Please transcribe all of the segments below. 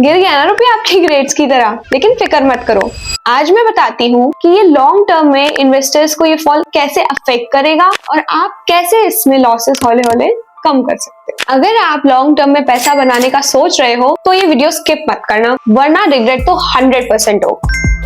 गिर गया ना रुपया आपकी ग्रेड्स की तरह, लेकिन फिक्र मत करो। आज मैं बताती हूँ कि ये लॉन्ग टर्म में इन्वेस्टर्स को ये फॉल कैसे अफेक्ट करेगा और आप कैसे इसमें लॉसेस हौले हौले कम कर सकते हैं। अगर आप लॉन्ग टर्म में पैसा बनाने का सोच रहे हो तो ये वीडियो स्किप मत करना, वरना रिग्रेट तो 100% हो।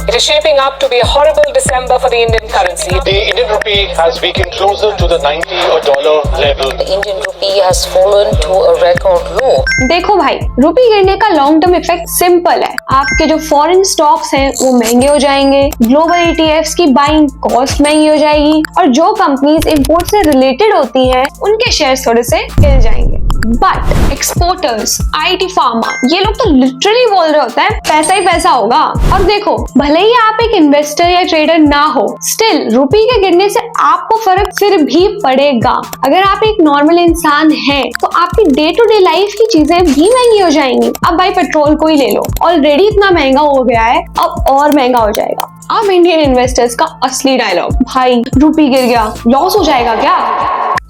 It is shaping up to be a horrible December for the Indian currency. The Indian rupee has weakened closer to the 90 or dollar level. The Indian rupee has fallen to a record low. देखो भाई, रुपी गिरने का long term effect simple है। आपके जो foreign stocks हैं वो महंगे हो जाएंगे, ग्लोबल ETFs की बाइंग कॉस्ट महंगी हो जाएगी और जो कंपनीज इंपोर्ट से रिलेटेड होती हैं उनके शेयर्स थोड़े से गिर जाएंगे। बट एक्सपोर्टर्स, IT फार्मा, ये लोग तो लिटरली बोल रहे होते हैं पैसा ही पैसा होगा। और देखो, भले ही आप एक इन्वेस्टर या ट्रेडर ना हो, स्टिल रुपी के गिरने से आपको फर्क फिर भी पड़ेगा। अगर आप एक नॉर्मल इंसान हैं तो आपकी डे टू डे लाइफ की चीजें भी महंगी हो जाएंगी। अब भाई पेट्रोल को ही ले लो, ऑलरेडी इतना महंगा हो गया है, अब और महंगा हो जाएगा। अब इंडियन इन्वेस्टर्स का असली डायलॉग, भाई रुपी गिर गया, लॉस हो जाएगा क्या?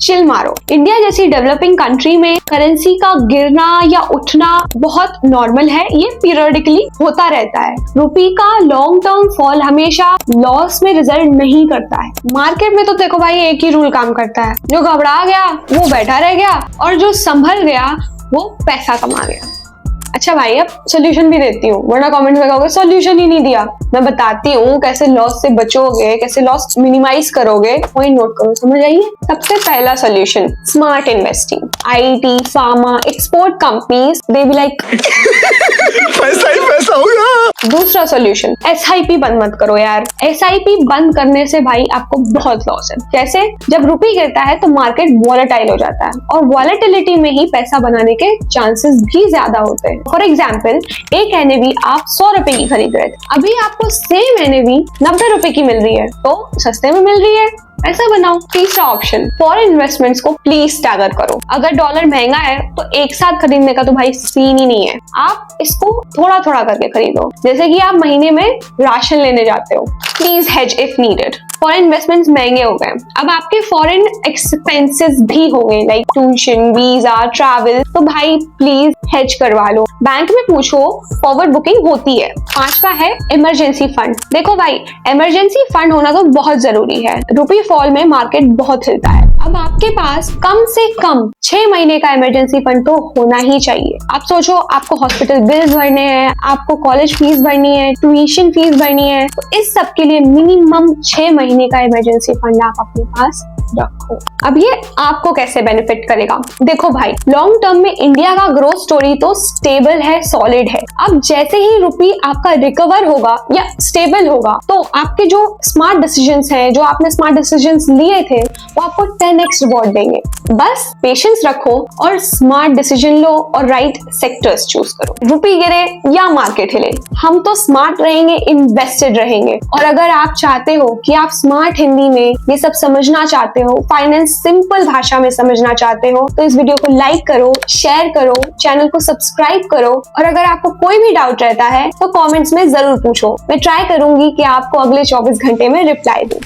चिल मारो। इंडिया जैसी डेवलपिंग कंट्री में करेंसी का गिरना या उठना बहुत नॉर्मल है, ये पीरियडिकली होता रहता है। रुपी का लॉन्ग टर्म फॉल हमेशा लॉस में रिजल्ट नहीं करता है। मार्केट में तो देखो भाई एक ही रूल काम करता है, जो घबरा गया वो बैठा रह गया और जो संभल गया वो पैसा कमा गया। अच्छा भाई, अब सोल्यूशन भी देती हूँ, वरना कमेंट में कहोगे सोल्यूशन ही नहीं दिया। मैं बताती हूँ कैसे लॉस से बचोगे, कैसे लॉस मिनिमाइज करोगे। पॉइंट नोट करो, समझ आइए। सबसे पहला solution, smart investing. IT, pharma, export companies, they be like पैसा ही पैसा होगा। दूसरा सोल्यूशन, SIP बंद मत करो यार। SIP बंद करने से भाई आपको बहुत लॉस है। जैसे जब रुपी गिरता है तो मार्केट वॉलेटाइल हो जाता है और वॉलेटिलिटी में ही पैसा बनाने के चांसेस भी ज्यादा होते हैं। फॉर एग्जाम्पल, एक NAV आप 100 रुपए की खरीद रहे थे, अभी आपको सेम NAV 90 रुपए की मिल रही है, तो सस्ते में मिल रही है, ऐसा बनाओ। तीसरा ऑप्शन, फॉरेन इन्वेस्टमेंट्स को प्लीज स्टैगर करो। अगर डॉलर महंगा है तो एक साथ खरीदने का तो भाई सीन ही नहीं है, आप इसको थोड़ा थोड़ा करके खरीदो, जैसे कि आप महीने में राशन लेने जाते हो। Please hedge if needed. Foreign investments महंगे हो गए, अब आपके फॉरेन एक्सपेंसेस भी हो गए, लाइक ट्यूशन, वीजा, ट्रैवल, तो भाई प्लीज हेज करवा लो। बैंक में पूछो, फॉरवर्ड बुकिंग होती है। पांचवा है इमरजेंसी फंड। देखो भाई, इमरजेंसी फंड होना तो बहुत जरूरी है। रुपी फॉल में मार्केट बहुत हिलता है। अब आपके पास कम से कम 6 महीने का इमरजेंसी फंड तो होना ही चाहिए। आप सोचो, आपको हॉस्पिटल बिल्स भरने हैं, आपको कॉलेज फीस भरनी है, ट्यूशन फीस भरनी है, तो इस सब के लिए मिनिमम 6 महीने का इमरजेंसी फंड आप अपने पास रखो। अब ये आपको कैसे बेनिफिट करेगा? देखो भाई, लॉन्ग टर्म में इंडिया का ग्रोथ स्टोरी तो स्टेबल है, सॉलिड है। अब जैसे ही रुपी आपका रिकवर होगा या स्टेबल होगा, तो आपके जो स्मार्ट डिसीजंस हैं, जो आपने स्मार्ट डिसीजंस लिए थे, वो आपको 10x रिवॉर्ड देंगे। बस पेशेंस रखो और स्मार्ट डिसीजन लो और राइट सेक्टर्स चूज करो। रुपी गिरे या मार्केट हिले, हम तो स्मार्ट रहेंगे, इन्वेस्टेड रहेंगे। और अगर आप चाहते हो कि आप स्मार्ट हिंदी में ये सब समझना चाहते हो, फाइनेंस सिंपल भाषा में समझना चाहते हो, तो इस वीडियो को लाइक करो, शेयर करो, चैनल को सब्सक्राइब करो। और अगर आपको कोई भी डाउट रहता है तो कमेंट्स में जरूर पूछो, मैं ट्राई करूंगी कि आपको अगले 24 घंटे में रिप्लाई दूं।